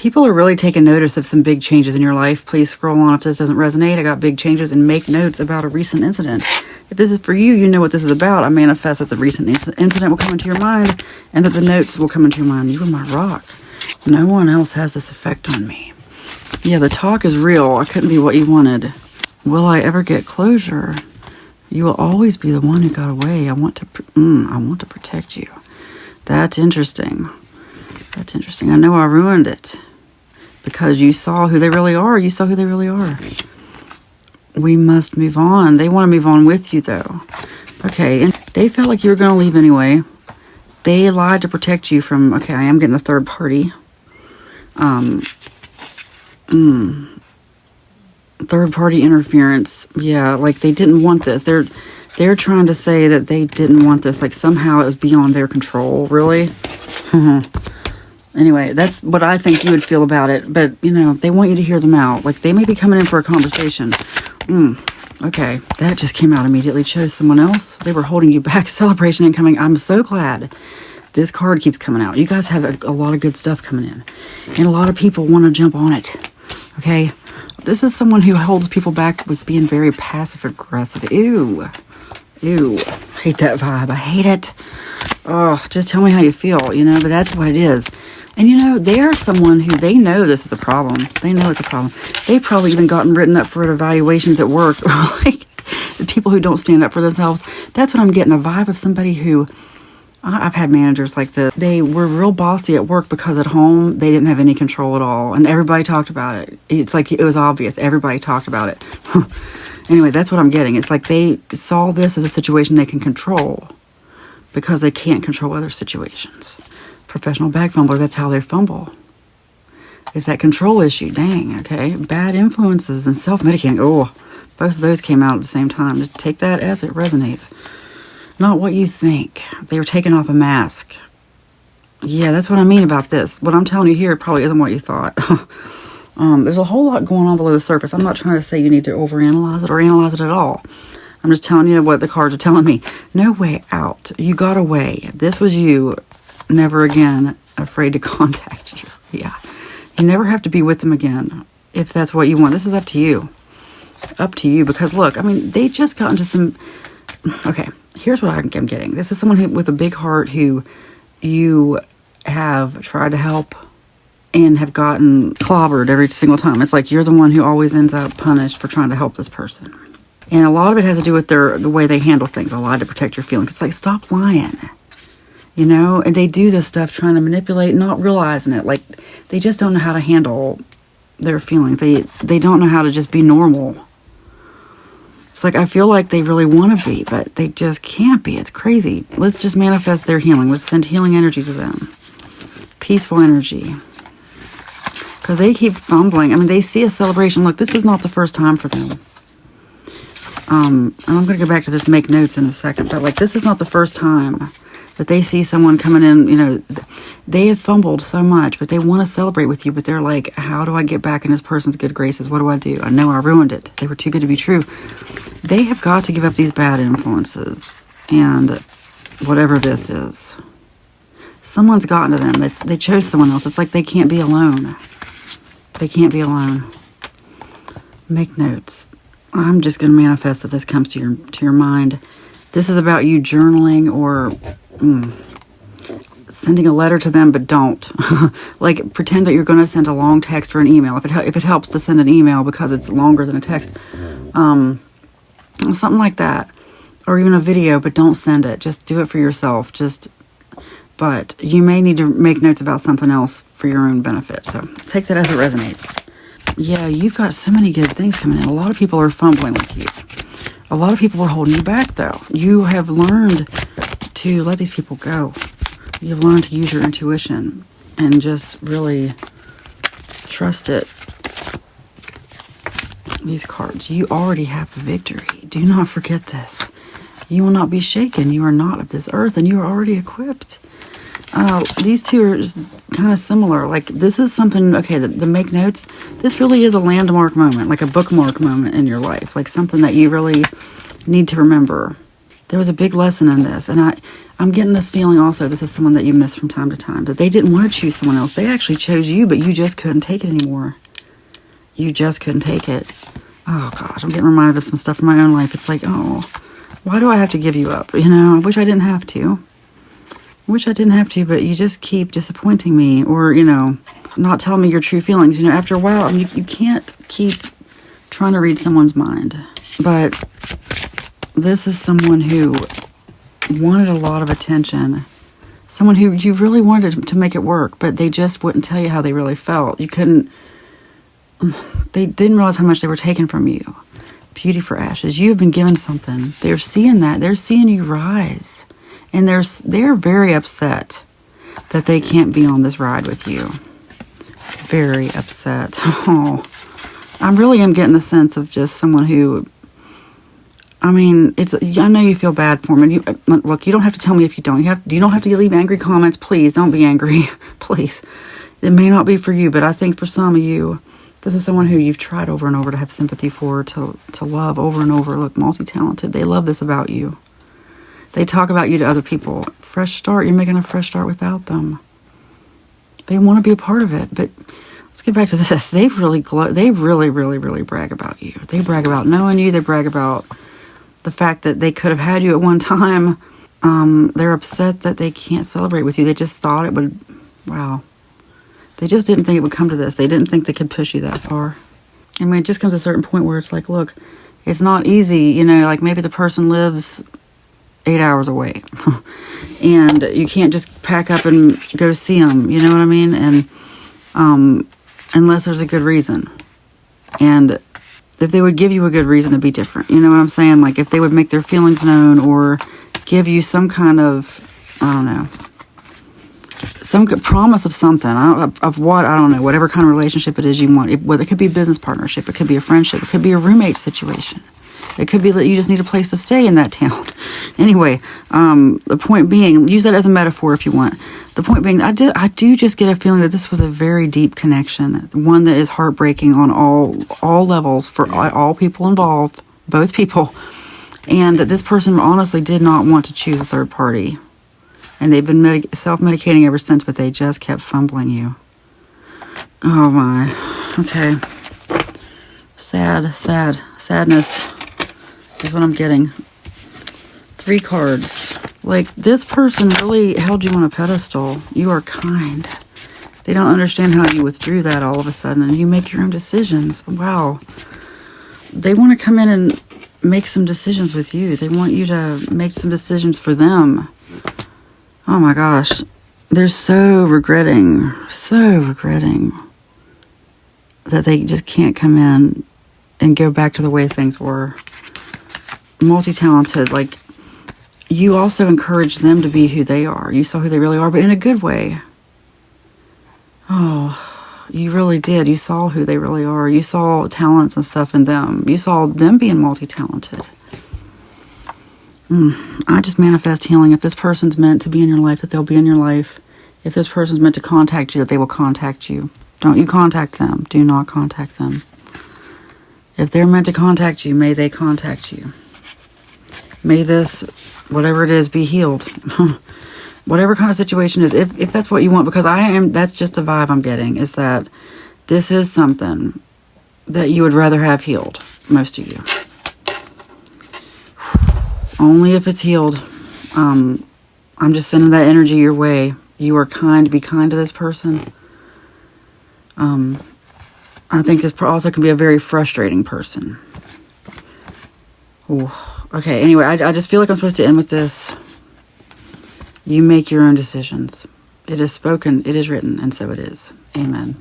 People are really taking notice of some big changes in your life. Please scroll on if this doesn't resonate. I got big changes, and make notes about a recent incident. If this is for you, you know what this is about. I manifest that the recent incident will come into your mind and that the notes will come into your mind. You are my rock. No one else has this effect on me. Yeah, the talk is real. I couldn't be what you wanted. Will I ever get closure? You will always be the one who got away. I want to protect you. That's interesting. That's interesting. I know I ruined it because you saw who they really are. You saw who they really are. We must move on. They want to move on with you, though. Okay, and they felt like you were going to leave anyway. They lied to protect you from, okay, I am getting a third party. Third party interference. Yeah, like they didn't want this. They're trying to say that they didn't want this. Like somehow it was beyond their control. Really? Anyway, that's what I think you would feel about it. But, you know, they want you to hear them out. Like they may be coming in for a conversation. Okay, that just came out immediately. Chose someone else. They were holding you back. Celebration incoming. I'm so glad this card keeps coming out. You guys have a lot of good stuff coming in. And a lot of people want to jump on it. Okay? This is someone who holds people back with being very passive-aggressive. Ew. Ew. Hate that vibe. I hate it. Oh, just tell me how you feel, you know? But that's what it is. And, you know, they're someone who they know this is a problem. They know it's a problem. They've probably even gotten written up for evaluations at work. Like, the people who don't stand up for themselves. That's what I'm getting, a vibe of somebody who... I've had managers like this. They were real bossy at work because at home they didn't have any control at all. And everybody talked about it. It's like it was obvious. Everybody talked about it. Anyway, that's what I'm getting. It's like they saw this as a situation they can control because they can't control other situations. Professional bag fumbler, that's how they fumble. It's that control issue. Dang, okay. Bad influences and self-medicating. Oh, both of those came out at the same time. Just take that as it resonates. Not what you think. They were taking off a mask. Yeah, that's what I mean about this. What I'm telling you here probably isn't what you thought. There's a whole lot going on below the surface. I'm not trying to say you need to overanalyze it or analyze it at all. I'm just telling you what the cards are telling me. No way out. You got away. This was you. Never again afraid to contact you. Yeah. You never have to be with them again if that's what you want. This is up to you. Up to you. Because look, I mean, they just got into some... Okay, here's what I'm getting. This is someone who, with a big heart who you have tried to help and have gotten clobbered every single time. It's like you're the one who always ends up punished for trying to help this person. And a lot of it has to do with the way they handle things. A lot to protect your feelings. It's like, stop lying. You know? And they do this stuff trying to manipulate, not realizing it. Like, they just don't know how to handle their feelings. They don't know how to just be normal. It's like, I feel like they really want to be, but they just can't be. It's crazy. Let's just manifest their healing. Let's send healing energy to them. Peaceful energy. Because they keep fumbling. I mean, they see a celebration. Look, this is not the first time for them. And I'm going to go back to this make notes in a second. But, like, this is not the first time that they see someone coming in. You know, they have fumbled so much, but they want to celebrate with you. But they're like, how do I get back in this person's good graces? What do I do? I know I ruined it. They were too good to be true. They have got to give up these bad influences. And whatever this is. Someone's gotten to them. They chose someone else. It's like they can't be alone. They can't be alone. Make notes. I'm just going to manifest that this comes to your mind. This is about you journaling or sending a letter to them, but don't. Like, pretend that you're going to send a long text or an email. If it helps to send an email because it's longer than a text. Something like that. Or even a video, but don't send it. Just do it for yourself. But you may need to make notes about something else for your own benefit. So take that as it resonates. Yeah, you've got so many good things coming in. A lot of people are fumbling with you. A lot of people are holding you back, though. You have learned to let these people go. You've learned to use your intuition and just really trust it. These cards, you already have the victory. Do not forget this. You will not be shaken. You are not of this earth, and you are already equipped. These two are kind of similar. Like, this is something, okay, the make notes, this really is a landmark moment, like a bookmark moment in your life, like something that you really need to remember. There was a big lesson in this. And I'm getting the feeling also this is someone that you miss from time to time. That they didn't want to choose someone else. They actually chose you, but you just couldn't take it anymore. You just couldn't take it. Oh, gosh. I'm getting reminded of some stuff from my own life. It's like, oh, why do I have to give you up? You know, I wish I didn't have to. But you just keep disappointing me or, you know, not telling me your true feelings. You know, after a while, you can't keep trying to read someone's mind. But this is someone who wanted a lot of attention. Someone who you really wanted to make it work, but they just wouldn't tell you how they really felt. They didn't realize how much they were taking from you. Beauty for ashes. You have been given something. They're seeing that. They're seeing you rise. And they're very upset that they can't be on this ride with you. Very upset. Oh, I really am getting a sense of just someone who, I mean, I know you feel bad for them. And look, you don't have to tell me if you don't. You don't have to leave angry comments. Please don't be angry. Please. It may not be for you, but I think for some of you, this is someone who you've tried over and over to have sympathy for, to love over and over. Look, multi-talented. They love this about you. They talk about you to other people. Fresh start. You're making a fresh start without them. They want to be a part of it. But let's get back to this. They really, really brag about you. They brag about knowing you. They brag about the fact that they could have had you at one time. They're upset that they can't celebrate with you. They just thought it would, wow. They just didn't think it would come to this. They didn't think they could push you that far. And when it just comes to a certain point where it's like, look, it's not easy. You know, like maybe the person lives 8 hours away and you can't just pack up and go see them, you know what I mean? And unless there's a good reason. And if they would give you a good reason, it'd be different. You know what I'm saying? Like if they would make their feelings known or give you some kind of, I don't know, some promise of something, of what, I don't know, whatever kind of relationship it is you want. It could be a business partnership. It could be a friendship. It could be a roommate situation. It could be that you just need a place to stay in that town. Anyway, the point being, use that as a metaphor if you want. The point being, I do just get a feeling that this was a very deep connection, one that is heartbreaking on all levels for all people involved, both people, and that this person honestly did not want to choose a third party. And they've been self-medicating ever since, but they just kept fumbling you. Oh my. Okay. Sadness is what I'm getting. 3 cards. Like, this person really held you on a pedestal. You are kind. They don't understand how you withdrew that all of a sudden, and you make your own decisions. Wow. They want to come in and make some decisions with you. They want you to make some decisions for them. Oh my gosh. They're so regretting that they just can't come in and go back to the way things were. Multi-talented, like, you also encouraged them to be who they are. You saw who they really are, but in a good way. Oh, you really did. You saw who they really are. You saw talents and stuff in them. You saw them being multi-talented. I just manifest healing. If this person's meant to be in your life, that they'll be in your life. If this person's meant to contact you, that they will contact you. Don't you contact them. Do not contact them. If they're meant to contact you, may they contact you. May this, whatever it is, be healed. Whatever kind of situation it is, if that's what you want, because that's just the vibe I'm getting, is that this is something that you would rather have healed, most of you. Only if it's healed. I'm just sending that energy your way. You are kind. Be kind to this person. I think this also can be a very frustrating person. Ooh. Okay, anyway, I just feel like I'm supposed to end with this. You make your own decisions. It is spoken, it is written, and so it is. Amen.